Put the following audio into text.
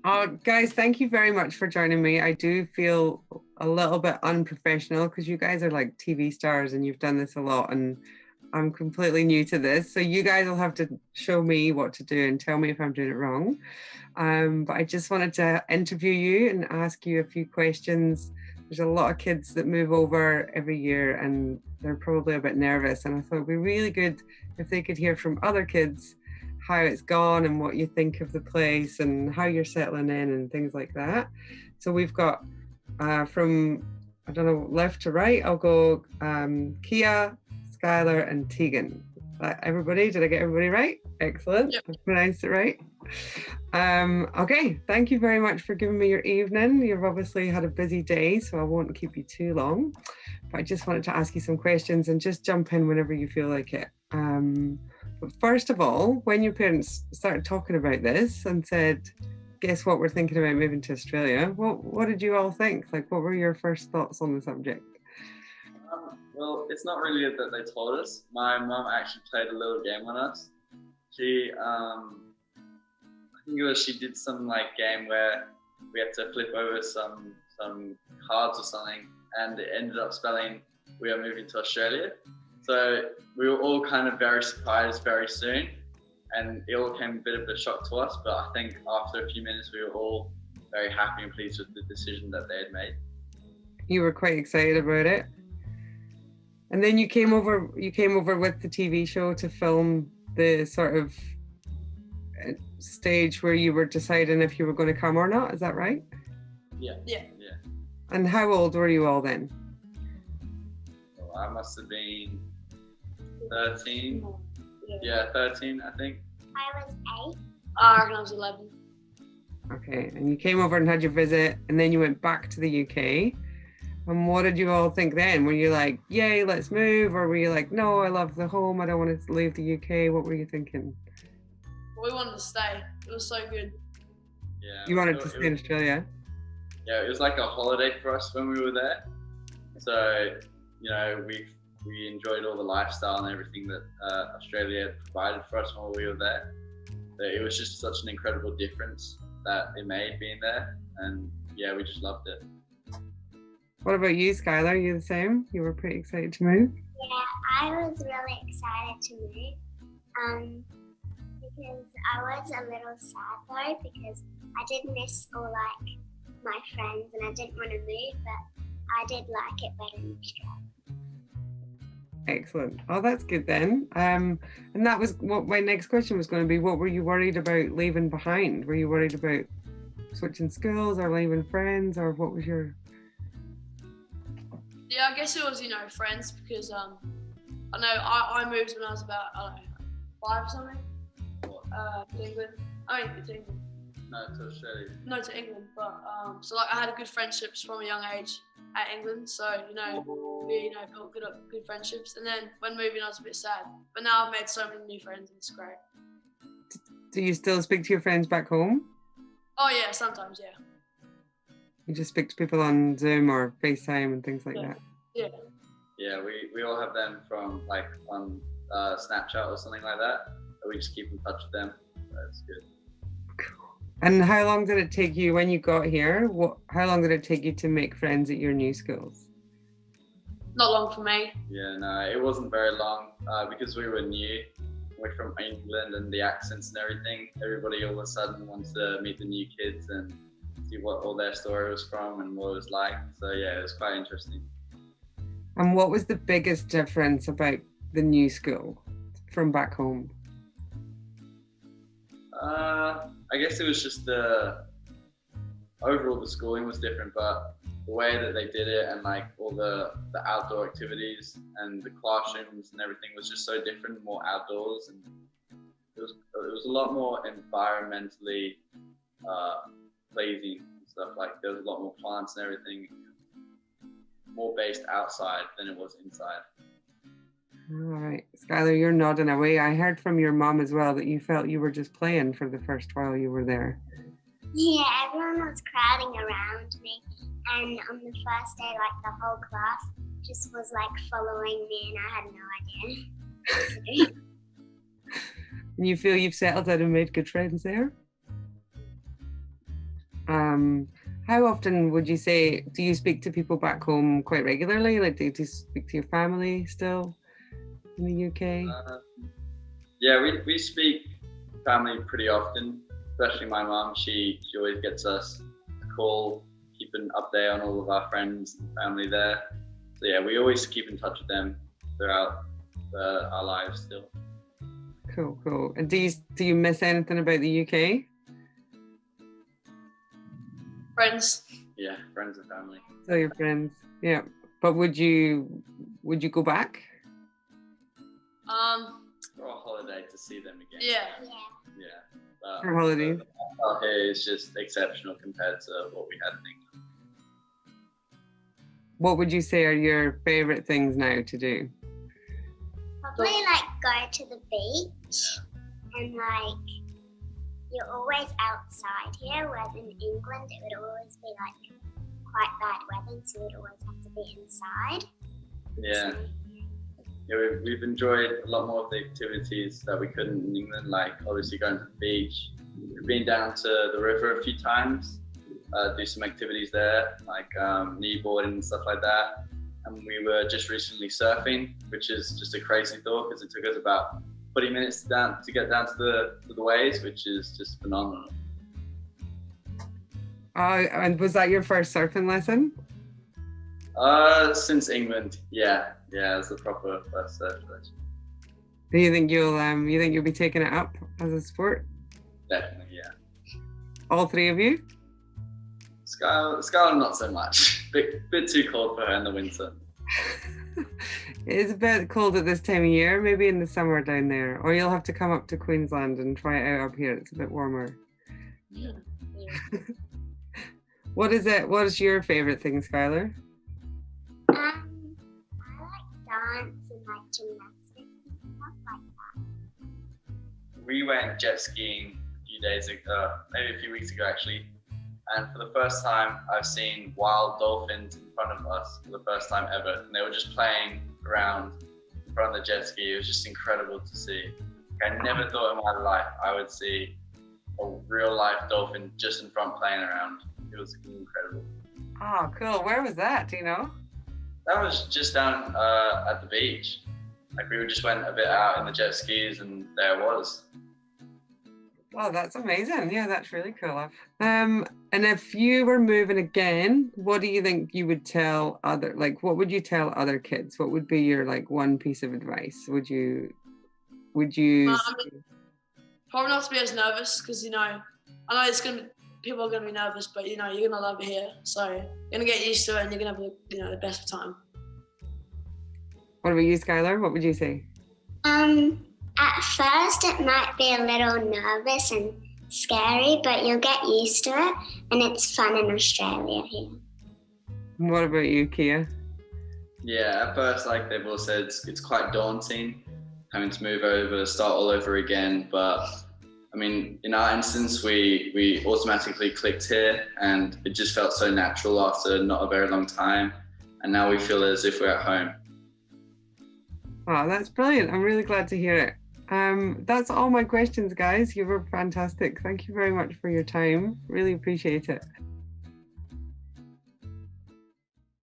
Oh, guys, thank you very much for joining me. I do feel a little bit unprofessional because you guys are like TV stars and you've done this a lot, and I'm completely new to this. So you guys will have to show me what to do and tell me if I'm doing it wrong. But I just wanted to interview you and ask you a few questions. There's a lot of kids that move over every year and they're probably a bit nervous. And I thought it'd be really good if they could hear from other kids how it's gone and what you think of the place and how you're settling in and things like that. So we've got from, I don't know, left to right, I'll go Kia, Skylar and Tegan. Everybody, did I get everybody right? Excellent. Yep. I pronounced it right. Okay, thank you very much for giving me your evening. You've obviously had a busy day, so I won't keep you too long. But I just wanted to ask you some questions and just jump in whenever you feel like it. But first of all, when your parents started talking about this and said, guess what, we're thinking about moving to Australia, what did you all think? Like, what were your first thoughts on the subject? Well, it's not really that they told us. My mum actually played a little game on us. She, I think it was, she did some like game where we had to flip over some cards or something, and it ended up spelling we are moving to Australia. So we were all kind of very surprised very soon, and it all came a bit of a shock to us, but I think after a few minutes we were all very happy and pleased with the decision that they had made. You were quite excited about it. And then you came over with the TV show to film the sort of stage where you were deciding if you were going to come or not, is that right? Yeah. And how old were you all then? Well, I must have been 13. Yeah, 13, I think. I was 8. I reckon I was 11. Okay, and you came over and had your visit, and then you went back to the UK. And what did you all think then? Were you like, yay, let's move? Or were you like, no, I love the home, I don't want to leave the UK? What were you thinking? We wanted to stay. It was so good. Yeah. You wanted to stay in Australia? Yeah, it was like a holiday for us when we were there. So, you know, we enjoyed all the lifestyle and everything that Australia provided for us when we were there. So it was just such an incredible difference that it made being there. And yeah, we just loved it. What about you, Skylar? Are you the same? You were pretty excited to move? Yeah, I was really excited to move. Because I was a little sad though, because I did miss all like my friends and I didn't want to move, but I did like it better in Australia. Excellent. Oh, that's good then. And that was what my next question was going to be. What were you worried about leaving behind? Were you worried about switching schools or leaving friends, or what was your... Yeah, I guess it was, friends, because I know I moved when I was about, 5 or something. To England. I mean, to England. No, to Australia. No, to England. But so like I had good friendships from a young age at England. So we built good friendships. And then when moving, I was a bit sad. But now I've made so many new friends, and it's great. Do you still speak to your friends back home? Oh yeah, sometimes, yeah. You just speak to people on Zoom or FaceTime and things like that? Yeah. Yeah, we all have them from like on Snapchat or something like that. We just keep in touch with them. That's good. And how long did it take you when you got here? How long did it take you to make friends at your new schools? Not long for me. Yeah, no, it wasn't very long because we were new. We're from England and the accents and everything. Everybody all of a sudden wants to meet the new kids and see what all their story was from and what it was like. So yeah, it was quite interesting. And what was the biggest difference about the new school from back home? I guess it was just overall the schooling was different, but the way that they did it and like all the outdoor activities and the classrooms and everything was just so different, more outdoors, and it was a lot more environmentally pleasing and stuff. Like there was a lot more plants and everything, more based outside than it was inside. All right, Skylar, you're nodding away. I heard from your mom as well that you felt you were just playing for the first while you were there. Yeah, everyone was crowding around me, and on the first day, like the whole class just was like following me, and I had no idea. And you feel you've settled out and made good friends there? How often would you say, do you speak to people back home quite regularly? Like, do you speak to your family still in the UK? Yeah, we speak family pretty often, especially my mum. She always gets us a call, keep an update on all of our friends and family there. So yeah, we always keep in touch with them throughout our lives still. Cool. And do you miss anything about the UK? Friends. Yeah, friends and family. So your friends, yeah. But would you go back? For a holiday to see them again. Yeah. But For holidays. out here is just exceptional compared to what we had in England. What would you say are your favourite things now to do? Probably like go to the beach and like you're always outside here, whereas in England it would always be like quite bad weather, so we'd always have to be inside. Yeah. Yeah, we've enjoyed a lot more of the activities that we couldn't in England, like obviously going to the beach. We've been down to the river a few times, do some activities there, like kneeboarding and stuff like that. And we were just recently surfing, which is just a crazy thought because it took us about 20 minutes to get down to the waves, which is just phenomenal. And was that your first surfing lesson? Since England, yeah, it's the proper first surf lesson. Do you think you'll be taking it up as a sport? Definitely, yeah. All three of you? Skylar, not so much. Bit too cold for her in the winter. It's a bit cold at this time of year, maybe in the summer down there. Or you'll have to come up to Queensland and try it out up here. It's a bit warmer. Yeah. What is your favourite thing, Skylar? I like dance and like gymnastics and stuff like that. We went jet skiing a few days ago, maybe a few weeks ago actually. And for the first time, I've seen wild dolphins in front of us for the first time ever. And they were just playing around in front of the jet ski. It was just incredible to see. I never thought in my life I would see a real life dolphin just in front playing around. It was incredible. Oh, cool. Where was that? Do you know? That was just down at the beach. Like we just went a bit out in the jet skis and there it was. Oh, that's amazing. Yeah, that's really cool. And if you were moving again, what do you think you would tell what would you tell other kids? What would be your one piece of advice? Would you probably not to be as nervous because I know people are gonna be nervous, but you're gonna love it here. So you're gonna get used to it and you're gonna have the best of time. What about you, Skylar? What would you say? At first it might be a little nervous and scary, but you'll get used to it and it's fun in Australia here. What about you, Kia? Yeah, at first, like they've all said, it's quite daunting having to move over, start all over again. But I mean, in our instance, we automatically clicked here and it just felt so natural after not a very long time. And now we feel as if we're at home. Oh, that's brilliant. I'm really glad to hear it. That's all my questions, guys. You were fantastic. Thank you very much for your time. Really appreciate it.